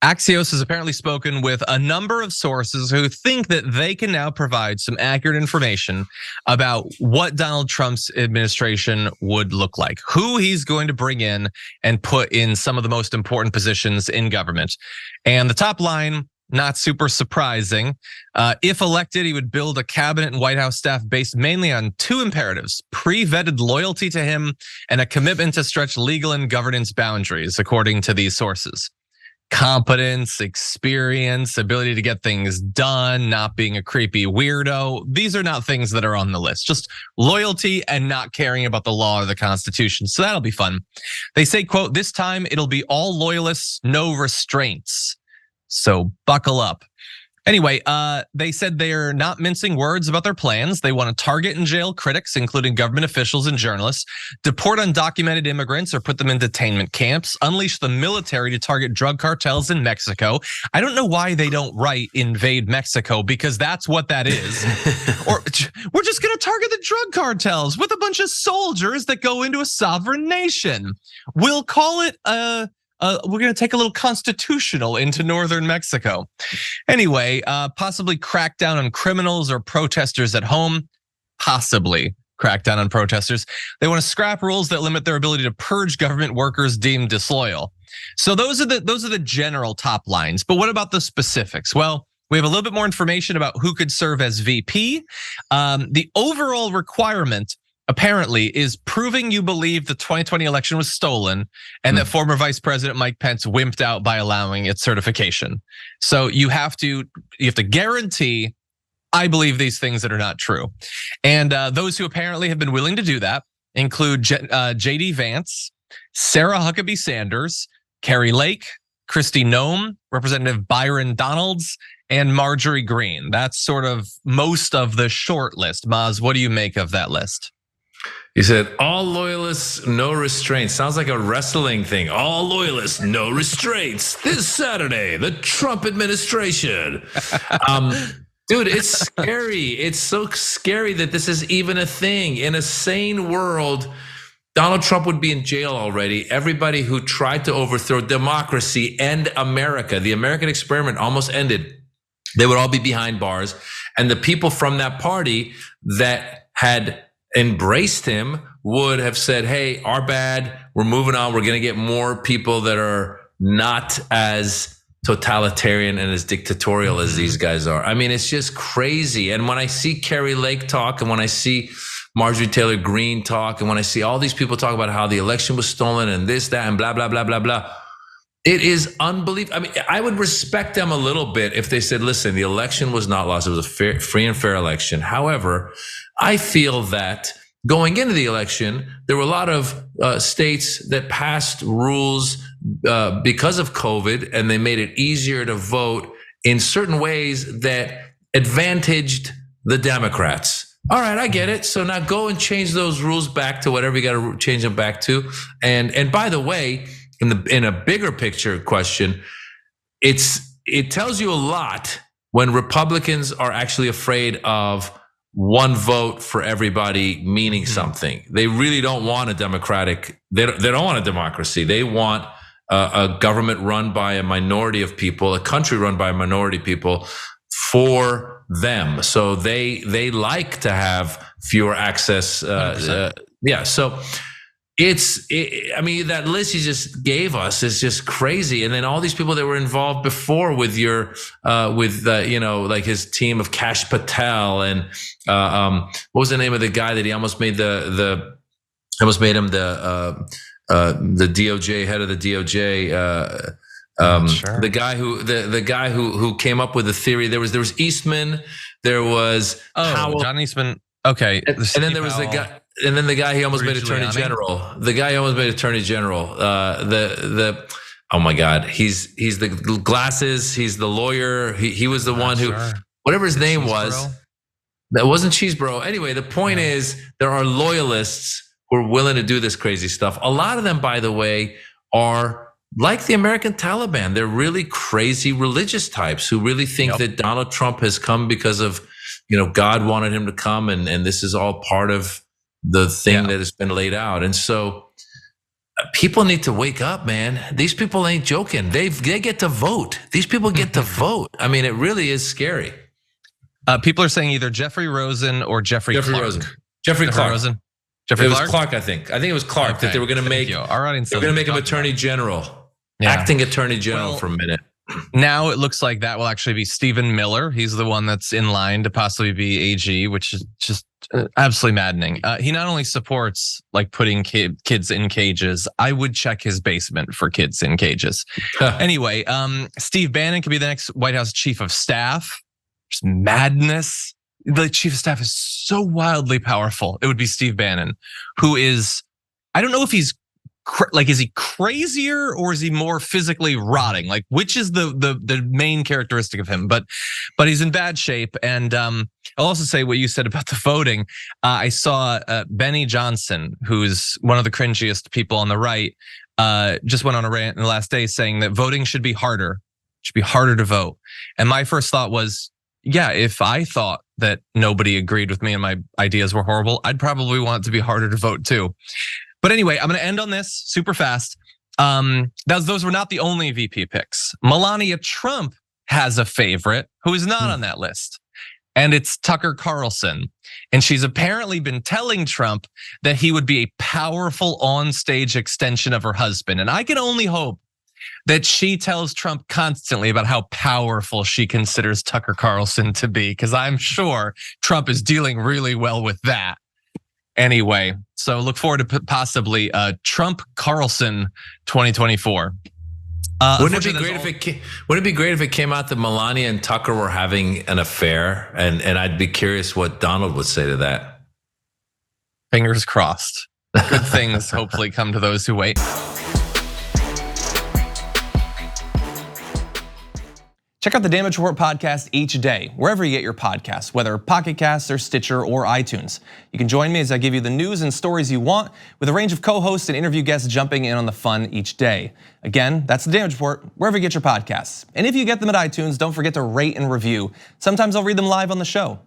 Axios has apparently spoken with a number of sources who think that they can now provide some accurate information about what Donald Trump's administration would look like, who he's going to bring in and put in some of the most important positions in government. And the top line, not super surprising. If elected, he would build a cabinet and White House staff based mainly on two imperatives: pre-vetted loyalty to him and a commitment to stretch legal and governance boundaries, according to these sources. Competence, experience, ability to get things done, not being a creepy weirdo. These are not things that are on the list. Just loyalty and not caring about the law or the Constitution. So that'll be fun. They say, quote, "This time it'll be all loyalists, no restraints." So buckle up. Anyway, they said they're not mincing words about their plans. They want to target and jail critics, including government officials and journalists, deport undocumented immigrants or put them in detainment camps, unleash the military to target drug cartels in Mexico. I don't know why they don't write invade Mexico, because that's what that is. Or we're just gonna target the drug cartels with a bunch of soldiers that go into a sovereign nation. We'll call it we're gonna take a little constitutional into northern Mexico. Anyway, possibly crack down on criminals or protesters at home. Possibly crack down on protesters. They want to scrap rules that limit their ability to purge government workers deemed disloyal. So those are the general top lines. But what about the specifics? Well, we have a little bit more information about who could serve as VP. The overall requirement, apparently, is proving you believe the 2020 election was stolen and that former Vice President Mike Pence wimped out by allowing its certification. So you have to guarantee, I believe these things that are not true. And those who apparently have been willing to do that include JD Vance, Sarah Huckabee Sanders, Kari Lake, Kristi Noem, Representative Byron Donalds, and Marjorie Greene. That's sort of most of the short list. Maz, what do you make of that list? He said, all loyalists, no restraints. Sounds like a wrestling thing. All loyalists, no restraints. This Saturday, the Trump administration. Dude, it's scary. It's so scary that this is even a thing. In a sane world, Donald Trump would be in jail already. Everybody who tried to overthrow democracy and America, the American experiment almost ended. They would all be behind bars. And the people from that party that had embraced him would have said, hey, our bad, we're moving on. We're gonna get more people that are not as totalitarian and as dictatorial as these guys are. I mean, it's just crazy. And when I see Kari Lake talk, and when I see Marjorie Taylor Greene talk, and when I see all these people talk about how the election was stolen and this, that, and blah, blah, blah, blah, blah, it is unbelievable. I mean, I would respect them a little bit if they said, listen, the election was not lost. It was a free and fair election. However, I feel that going into the election, there were a lot of states that passed rules because of COVID, and they made it easier to vote in certain ways that advantaged the Democrats. All right, I get it. So now go and change those rules back to whatever you got to change them back to. And by the way, in a bigger picture question, it tells you a lot when Republicans are actually afraid of one vote for everybody meaning something. They really don't want a democratic, they don't want a democracy. They want a government run by a minority of people, a country run by a minority of people for them. So they like to have fewer access. Yeah, so I mean, that list you just gave us is just crazy. And then all these people that were involved before with like his team of Kash Patel and what was the name of the guy that he almost made the DOJ head of the DOJ? Sure. The guy who came up with the theory. There was Eastman. There was Howell. John Eastman. Okay, and then there was the guy. And then the guy he almost made Attorney General. The guy almost made Attorney General. Oh my God, he's the glasses. He's the lawyer. He was the one who, whatever his name was. That wasn't Cheesebro. Anyway, the point is there are loyalists who are willing to do this crazy stuff. A lot of them, by the way, are like the American Taliban. They're really crazy religious types who really think that Donald Trump has come because of, God wanted him to come, and this is all part of the thing that has been laid out. And so People need to wake up, man. These people ain't joking. They get to vote. These people get to vote. I mean, it really is scary. People are saying either Jeffrey Rosen or Jeffrey Clark. Rosen. Jeffrey Clark. Rosen. Jeffrey Clark? Was Clark, I think. I think it was Clark that they were going to make. Our audience. They're going to make him Attorney General, acting Attorney General for a minute. Now it looks like that will actually be Stephen Miller. He's the one that's in line to possibly be AG, which is just absolutely maddening. He not only supports like putting kids in cages, I would check his basement for kids in cages. Anyway, Steve Bannon could be the next White House chief of staff. Just madness. The chief of staff is so wildly powerful. It would be Steve Bannon, who is, I don't know if he's like, is he crazier or is he more physically rotting? Like, which is the main characteristic of him? But he's in bad shape. And I'll also say what you said about the voting. I saw Benny Johnson, who's one of the cringiest people on the right, just went on a rant in the last day saying that voting should be harder. It should be harder to vote. And my first thought was, yeah, if I thought that nobody agreed with me and my ideas were horrible, I'd probably want it to be harder to vote too. But anyway, I'm going to end on this super fast. Those were not the only VP picks. Melania Trump has a favorite who is not on that list, and it's Tucker Carlson. And she's apparently been telling Trump that he would be a powerful on-stage extension of her husband. And I can only hope that she tells Trump constantly about how powerful she considers Tucker Carlson to be, because I'm sure Trump is dealing really well with that. Anyway, so look forward to possibly Trump Carlson 2024. Wouldn't it be great if it came out that Melania and Tucker were having an affair? And I'd be curious what Donald would say to that. Fingers crossed. Good things hopefully come to those who wait. Check out the Damage Report podcast each day, wherever you get your podcasts, whether Pocket Casts or Stitcher or iTunes. You can join me as I give you the news and stories you want, with a range of co-hosts and interview guests jumping in on the fun each day. Again, that's the Damage Report, wherever you get your podcasts. And if you get them at iTunes, don't forget to rate and review. Sometimes I'll read them live on the show.